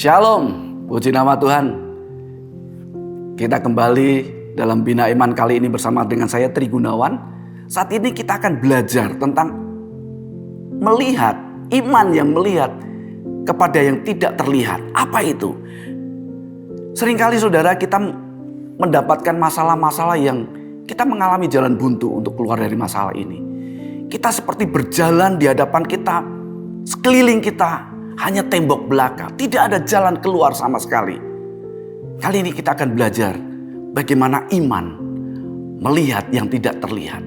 Shalom, puji nama Tuhan. Kita kembali dalam Bina Iman kali ini bersama dengan saya Tri Gunawan. Saat ini kita akan belajar tentang melihat, iman yang melihat kepada yang tidak terlihat. Apa itu? Seringkali saudara kita mendapatkan masalah-masalah yang kita mengalami jalan buntu untuk keluar dari masalah ini. Kita seperti berjalan di hadapan kita, sekeliling kita hanya tembok belaka, tidak ada jalan keluar sama sekali. Kali ini kita akan belajar bagaimana iman melihat yang tidak terlihat.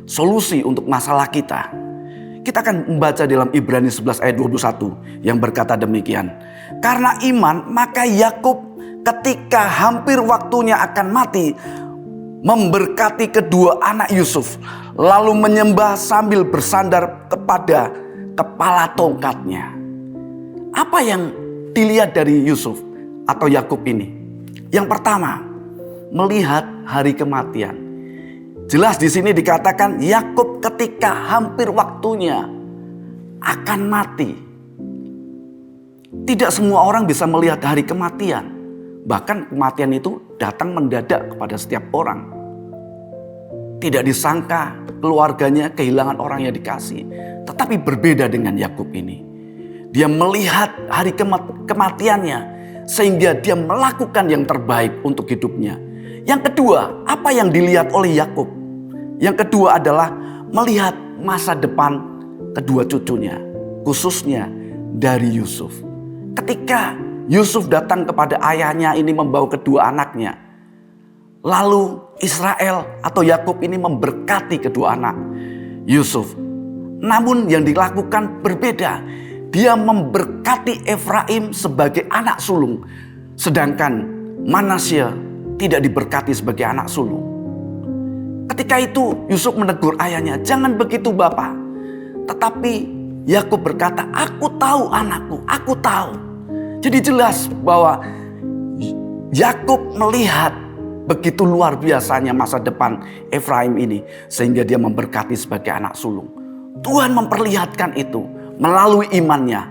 Solusi untuk masalah kita. Kita akan membaca dalam Ibrani 11 ayat 21 yang berkata demikian. Karena iman maka Yakub ketika hampir waktunya akan mati memberkati kedua anak Yusuf, lalu menyembah sambil bersandar kepada kepala tongkatnya. Apa yang dilihat dari Yusuf atau Yakub ini? Yang pertama, melihat hari kematian. Jelas di sini dikatakan Yakub ketika hampir waktunya akan mati. Tidak semua orang bisa melihat hari kematian. Bahkan kematian itu datang mendadak kepada setiap orang. Tidak disangka keluarganya kehilangan orang yang dikasih. Tetapi berbeda dengan Yakub ini. Dia melihat hari kematiannya sehingga dia melakukan yang terbaik untuk hidupnya. Yang kedua, apa yang dilihat oleh Yakub? Yang kedua adalah melihat masa depan kedua cucunya, khususnya dari Yusuf. Ketika Yusuf datang kepada ayahnya ini membawa kedua anaknya, lalu Israel atau Yakub ini memberkati kedua anak Yusuf. Namun yang dilakukan berbeda. Dia memberkati Efraim sebagai anak sulung. Sedangkan Manasya tidak diberkati sebagai anak sulung. Ketika itu Yusuf menegur ayahnya, "Jangan begitu Bapak." Tetapi Yakub berkata, "Aku tahu anakku, aku tahu." Jadi jelas bahwa Yakub melihat begitu luar biasanya masa depan Efraim ini. Sehingga dia memberkati sebagai anak sulung. Tuhan memperlihatkan itu melalui imannya.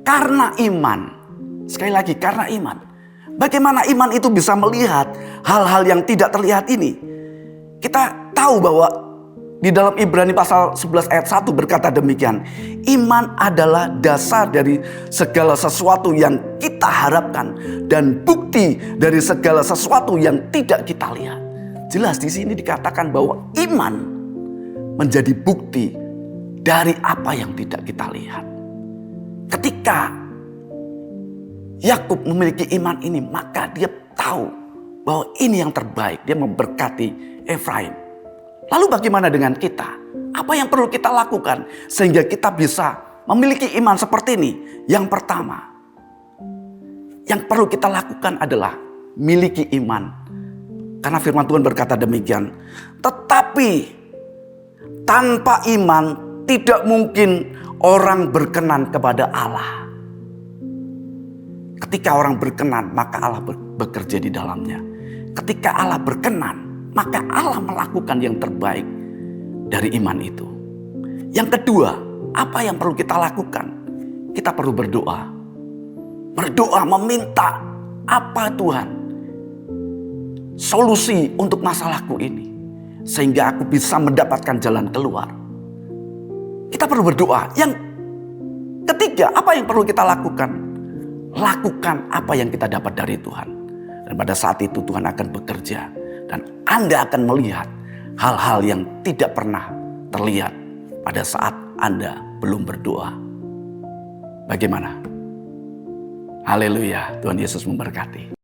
Karena iman. Sekali lagi, karena iman. Bagaimana iman itu bisa melihat hal-hal yang tidak terlihat ini? Kita tahu bahwa di dalam Ibrani pasal 11 ayat 1 berkata demikian. Iman adalah dasar dari segala sesuatu yang kita harapkan. Dan bukti dari segala sesuatu yang tidak kita lihat. Jelas di sini dikatakan bahwa iman menjadi bukti dari apa yang tidak kita lihat. Ketika Yakub memiliki iman ini, maka dia tahu bahwa ini yang terbaik. Dia memberkati Efraim. Lalu bagaimana dengan kita? Apa yang perlu kita lakukan sehingga kita bisa memiliki iman seperti ini? Yang pertama, yang perlu kita lakukan adalah miliki iman. Karena firman Tuhan berkata demikian. Tetapi tanpa iman tidak mungkin orang berkenan kepada Allah. Ketika orang berkenan, maka Allah bekerja di dalamnya. Ketika Allah berkenan, maka Allah melakukan yang terbaik dari iman itu. Yang kedua, apa yang perlu kita lakukan? Kita perlu berdoa. Berdoa meminta, apa Tuhan? Solusi untuk masalahku ini. Sehingga aku bisa mendapatkan jalan keluar. Kita perlu berdoa. Yang ketiga, apa yang perlu kita lakukan? Lakukan apa yang kita dapat dari Tuhan. Dan pada saat itu Tuhan akan bekerja. Dan Anda akan melihat hal-hal yang tidak pernah terlihat pada saat Anda belum berdoa. Bagaimana? Haleluya, Tuhan Yesus memberkati.